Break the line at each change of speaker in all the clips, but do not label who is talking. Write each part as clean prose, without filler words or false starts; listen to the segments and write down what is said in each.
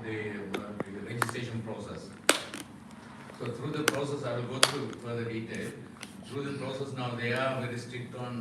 the registration process. So through the process, I will go through further detail. Through the process now, they are very strict on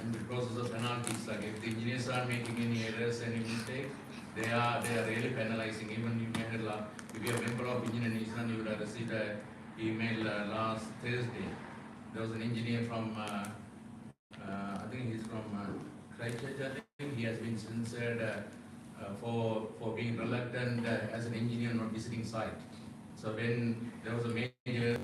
in the process of penalties. Like if the engineers are making any errors, any mistakes, they are really penalizing. Even you may have, if you are a member of Engineer Nissan, you would have received an email last Thursday. There was an engineer from, I think he's from Christchurch. I think he has been censored for being reluctant as an engineer not visiting site. So when there was a major,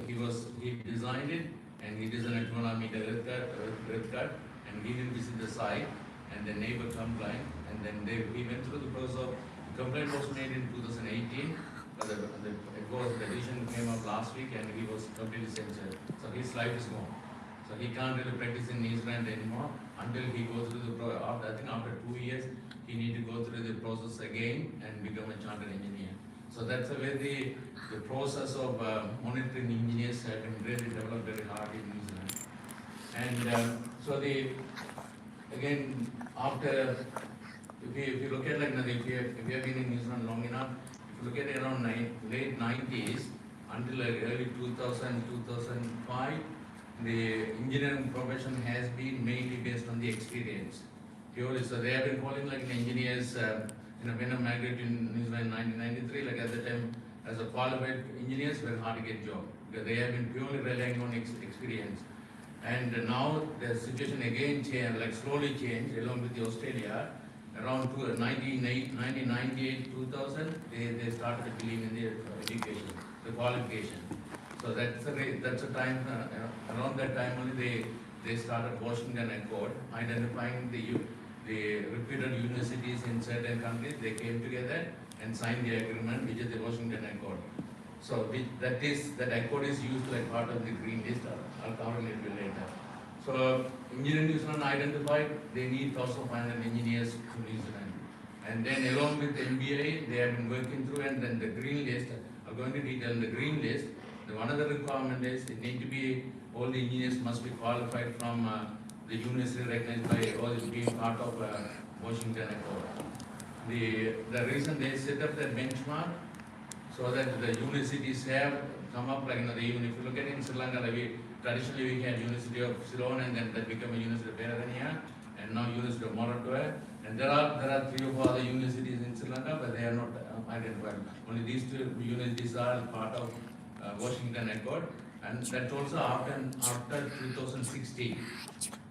he designed it and he designed a 200 meter earth cut and he didn't visit the site and the neighbor complained and then we went through the process of, the complaint was made in 2018 but the decision came up last week and he was completely censored. So his life is gone. So he can't really practice in New Zealand anymore until he goes through the process. I think after 2 years he need to go through the process again and become a chartered engineer. So that's a very, the process of monitoring engineers have been really developed very hard in New Zealand. And so again, after, if you look at like, if you have been in New Zealand long enough, if you look at around late 90s until like early 2000, 2005, the engineering profession has been mainly based on the experience. Purely, so they have been calling like engineers, when I migrated in New Zealand in 1993, like at the time, as a qualified engineers, very hard to get job because they have been purely relying on experience. And now the situation again changed, like slowly changed along with the Australia. Around 1998, 2000, they started believing in the education, the qualification. So that's a time, around that time only they started Washington Accord, identifying the reputed universities in certain countries. They came together and signed the agreement, which is the Washington Accord. So that accord is used like part of the green list. I'll cover it a little later. So Engineering New Zealand identified they need 1,500 engineers to New Zealand. And then along with MBA, they have been working through, and then the green list, I'm going to detail the green list. One of the requirement is it need to be, all the engineers must be qualified from the university recognized by all being part of Washington Accord. The reason they set up that benchmark so that the universities have come up like even if you look at it in Sri Lanka, traditionally we had University of Ceylon and then that became a University of Peradeniya and now University of Moratuwa. And there are 3 or 4 other universities in Sri Lanka, but they are not identified. Only these 2 universities are part of Washington Accord, and that's also after 2016.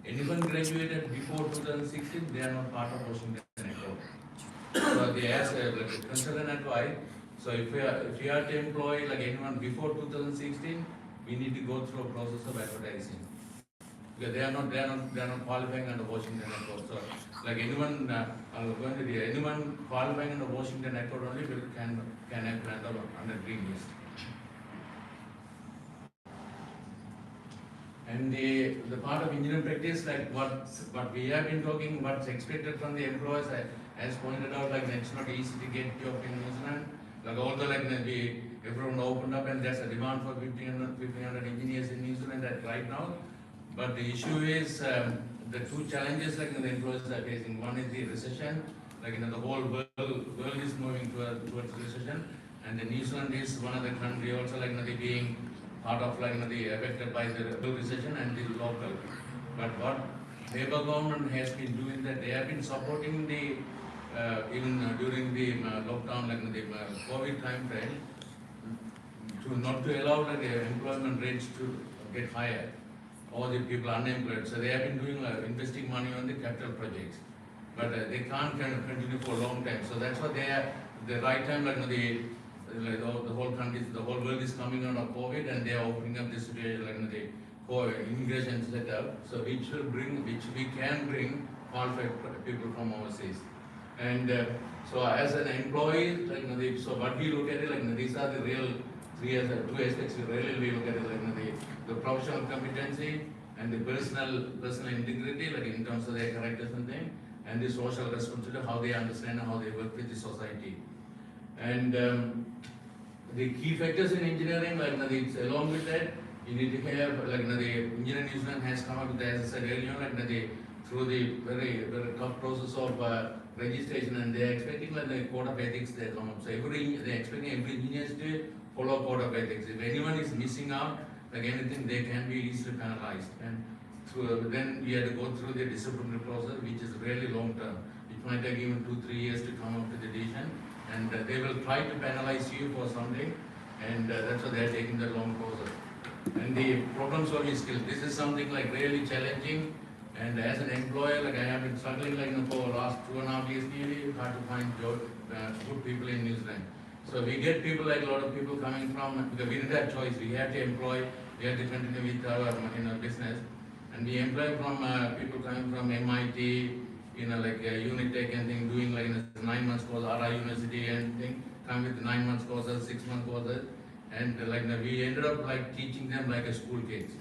Anyone graduated before 2016, they are not part of Washington Accord. So they ask like consultant advice. So if you are to employ like anyone before 2016, we need to go through a process of advertising because they are not qualifying under Washington Accord. So like anyone anyone qualifying under Washington Accord only can have under green list. And the part of engineering practice, like what we have been talking, what's expected from the employers, as pointed out, like it's not easy to get job in New Zealand. Like although like everyone opened up and there's a demand for 1,500 engineers in New Zealand right now. But the issue is the 2 challenges like the employers are facing. One is the recession, like the whole world is moving towards recession, and the New Zealand is one of the country also like being part of like affected by the recession and the local. But what Labour government has been doing that they have been supporting the even during the lockdown like the COVID time frame to not to allow like, the employment rates to get higher or the people unemployed. So they have been doing investing money on the capital projects, but they can't kind of continue for a long time. So that's why they are the right time like the whole country, the whole world is coming out of COVID and they are opening up this situation like the immigration setup, so which we can bring qualified people from overseas. And so as an employee, like so what we look at it like these are the real 2 aspects we really look at it like the professional competency and the personal integrity, like in terms of their characters and things, and the social responsibility, how they understand and how they work with the society. And the key factors in engineering, like it's along with that, you need to have like the Engineering New Zealand has come up with, as I said earlier, like through the very tough process of registration, and they are expecting like the code of ethics they come up. So they are expecting every engineers to follow code of ethics. If anyone is missing out, like anything, they can be easily penalized. And then we have to go through the disciplinary process, which is really long term. It might take even 2-3 years to come up with a decision, and they will try to penalize you for something, and that's why they are taking the long process. And the problem solving skill, this is something like really challenging. And as an employer, like I have been struggling like for the last 2.5 years nearly, hard to find job, good people in New Zealand. So we get people like a lot of people coming from, because we didn't have choice, we had to employ, we had to continue with our business. And we employ from people coming from MIT, like Unitech and thing, doing like 9 months course, RI University and thing, come with 9 months courses, 6 month courses. And like we ended up like teaching them like a school kids.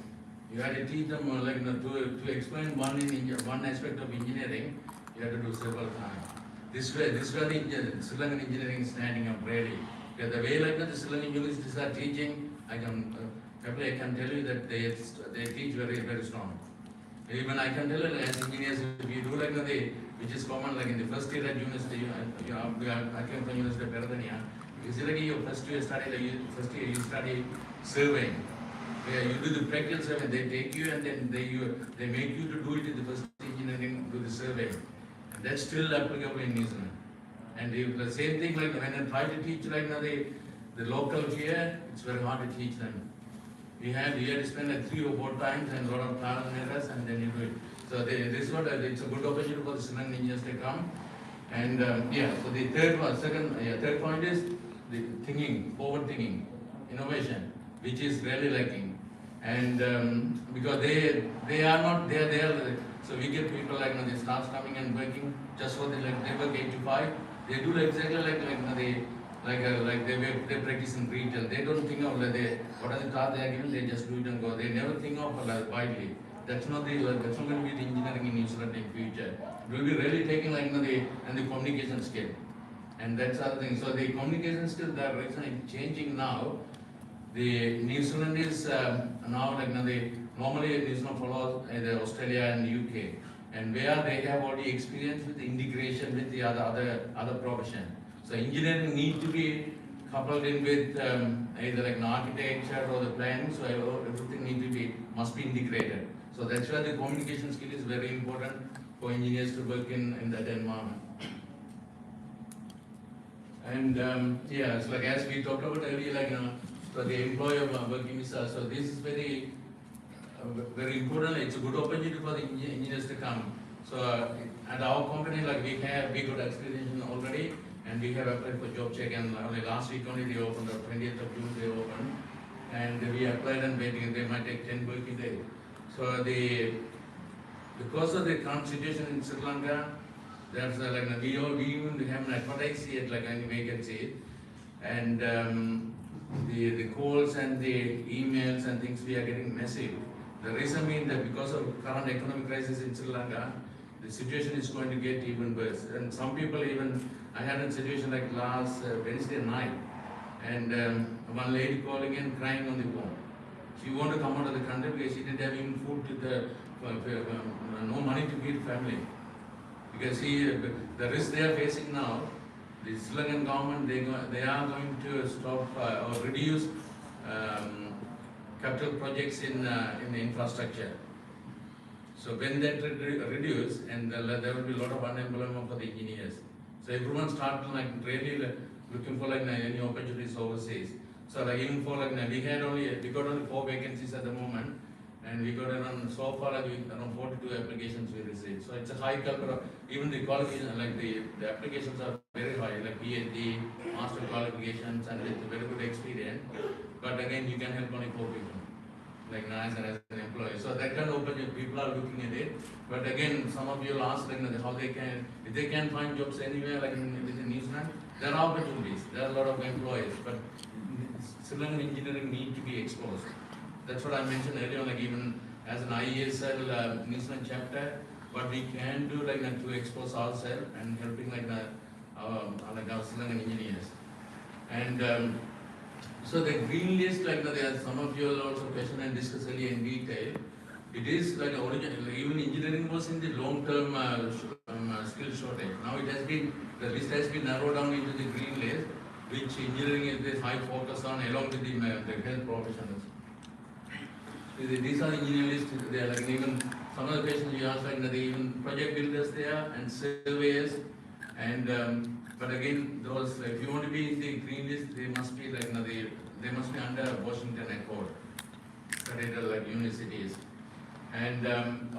You had to teach them like to explain one aspect of engineering, you have to do several times. This way the Sri Lankan engineering is standing up really. Because the way like the Sri Lankan universities are teaching, I can tell you that they teach very, very strong. Even I can tell you as engineers, if you do like which is common like in the first year at university, I came from University of Peradeniya. If you see your first year you study surveying. Where you do the practical survey, they take you and then they make you to do it in the first engineering, do the survey. And that's still applicable in New Zealand. And the same thing like when I try to teach like the local here, it's very hard to teach them. You have to spend like 3 or 4 times and a lot of trial and errors, and then you do it. So this is what it's a good opportunity for the Sri Lankan engineers to come. And so the third point is the thinking, forward thinking, innovation, which is really lacking. And because they are not there, so we get people like they start coming and working just for they work 8 to 5. They do exactly like they practice in retail. They don't think of what are the tasks they are given. They just do it and go. They never think of widely. That's not going to be the engineering in New Zealand in future. It will be really taking the communication skill, and that's other thing. So the communication skill, the reason it's changing now. The New Zealand is now normally New Zealand follows Australia and UK, and where they have already experience with the integration with the other profession. So engineering need to be coupled in with either like an architecture or the planning. So everything must be integrated. So that's why the communication skill is very important for engineers to work in that environment. And it's like as we talked about earlier, so the employer working visa. So this is very important. It's a good opportunity for the engineers to come. So at our company, we got accreditation already, and we have applied for job check. And only last week they opened. On 20th of June they opened, and we applied and waiting. They might take 10 working days. So because of the current situation in Sri Lanka, there's we even haven't advertised yet any vacancy, and the calls and the emails and things we are getting massive. The reason being that because of current economic crisis in Sri Lanka, the situation is going to get even worse. And some people I had a situation like last Wednesday night, and one lady calling and crying on the phone. She wanted to come out of the country because she didn't have even food no money to feed family. Because the risk they are facing now, the Sri Lankan government, they are going to stop or reduce capital projects in the infrastructure. So when that reduce, and there will be a lot of unemployment for the engineers. So everyone start really looking for any opportunities overseas. So even for we got only 4 vacancies at the moment, and we got around so far around 42 applications we received. So it's a high caliber. Even the qualifications, the applications are very high, like PhD, master qualifications, and with very good experience. But again, you can help only 4 people, as an employee. So that kind of opportunity, people are looking at it. But again, some of you will ask how they can, if they can find jobs anywhere within New Zealand, there are opportunities. There are a lot of employees, but Sri Lankan engineering need to be exposed. That's what I mentioned earlier, even as an IESL New Zealand chapter, what we can do to expose ourselves and helping our Sri Lankan engineers. And so the green list, some of you will also question and discuss earlier in detail. It is originally, even engineering was in the long-term skill shortage. Now the list has been narrowed down into the green list, which engineering is this high focus on along with the health professionals. These are the engineering lists. They are like even some of the patients you ask, like they even project builders there and surveyors, and but again those if you want to be in the green list, they must be like they must be under Washington Accord, federal like universities, and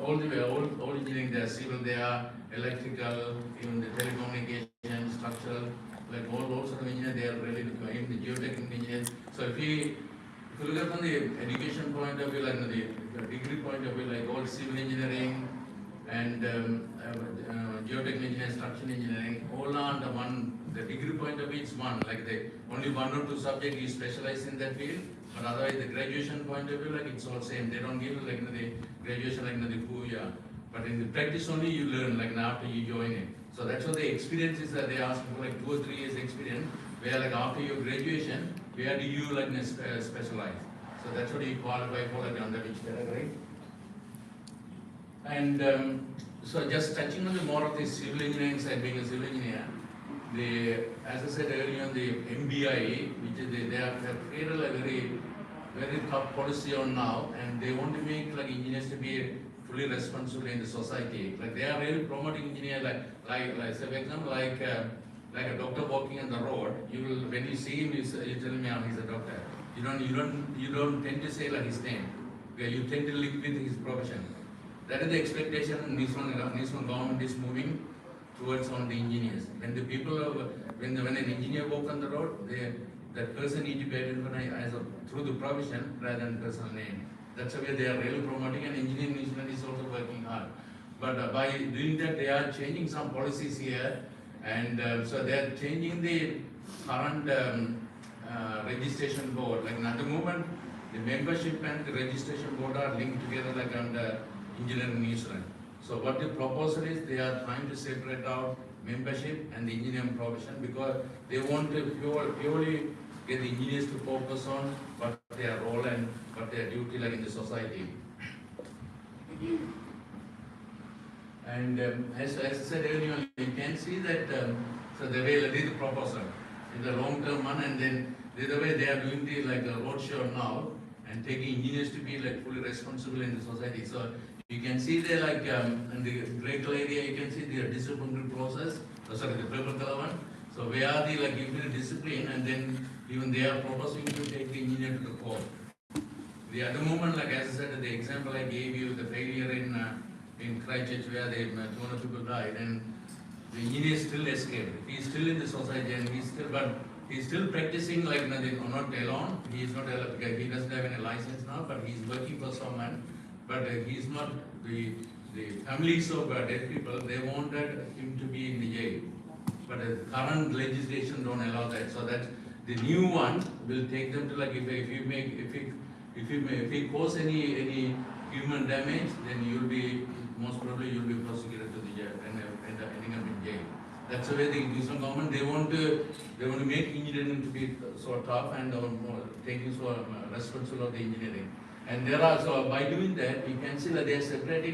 all engineering they are civil, they are electrical, even the telecommunication, structural, like all sort of engineers they are really even the geotechnical engineers. So if you look at from the education point of view, like the degree point of view, like all civil engineering and geotechnical engineering, structural engineering, all are under one. The degree point of view is one, like only one or two subjects you specialize in that field. But otherwise, the graduation point of view, like it's all same. They don't give like the graduation like the 2 year. But in the practice only you learn like after you join it. So that's what the experience is that they ask for like 2 or 3 years experience. Where like after your graduation, where do you like specialize? So that's what you qualify for like under which category. And so just touching on the more of the civil engineering side, being a civil engineer, as I said earlier on the MBI, which is they have created a very tough policy on now, and they want to make like engineers to be fully responsible in the society. Like they are really promoting engineers like say for example like a doctor walking on the road. You will when you see him, you tell me he's a doctor. You don't tend to say like his name. Okay, you tend to link with his profession. That is the expectation. This one government is moving towards on the engineers. When the people when an engineer walk on the road, that person needs to be identified through the profession rather than personal name. That's the way they are really promoting, and engineering is also working hard. But by doing that, they are changing some policies here, and so they are changing the current registration board. Like at the moment, the membership and the registration board are linked together like under engineering New Zealand. So what the proposal is, they are trying to separate out membership and the engineering profession because they want to purely get the engineers to focus on what their role and what their duty like in the society. And as I said earlier, you can see that so the way they did the proposal in the long term one, and then the other way they are doing the like a roadshow now and taking engineers to be like fully responsible in the society. So you can see there like in the gray color area, you can see the disciplinary process. Sorry, the purple color one. So where are the like giving the discipline, and then even they are proposing to take the engineer to the court. The other moment, like as I said, the example I gave you, the failure in Christchurch where 200 people died, and the engineer still escaped. He's still in the society, and he's still practicing like nothing, not alone. He is not allowed because he doesn't have any license now, but he's working for someone. But he's not the families of dead people. They wanted him to be in the jail, but the current legislation don't allow that. So that the new one will take them to like if you cause any human damage, then you'll be most probably you'll be prosecuted to the jail and ending up in jail. That's the way the New Zealand government they want to make engineering to be so tough and taking so responsible of the engineering. And there are so by doing that you can see that they are separating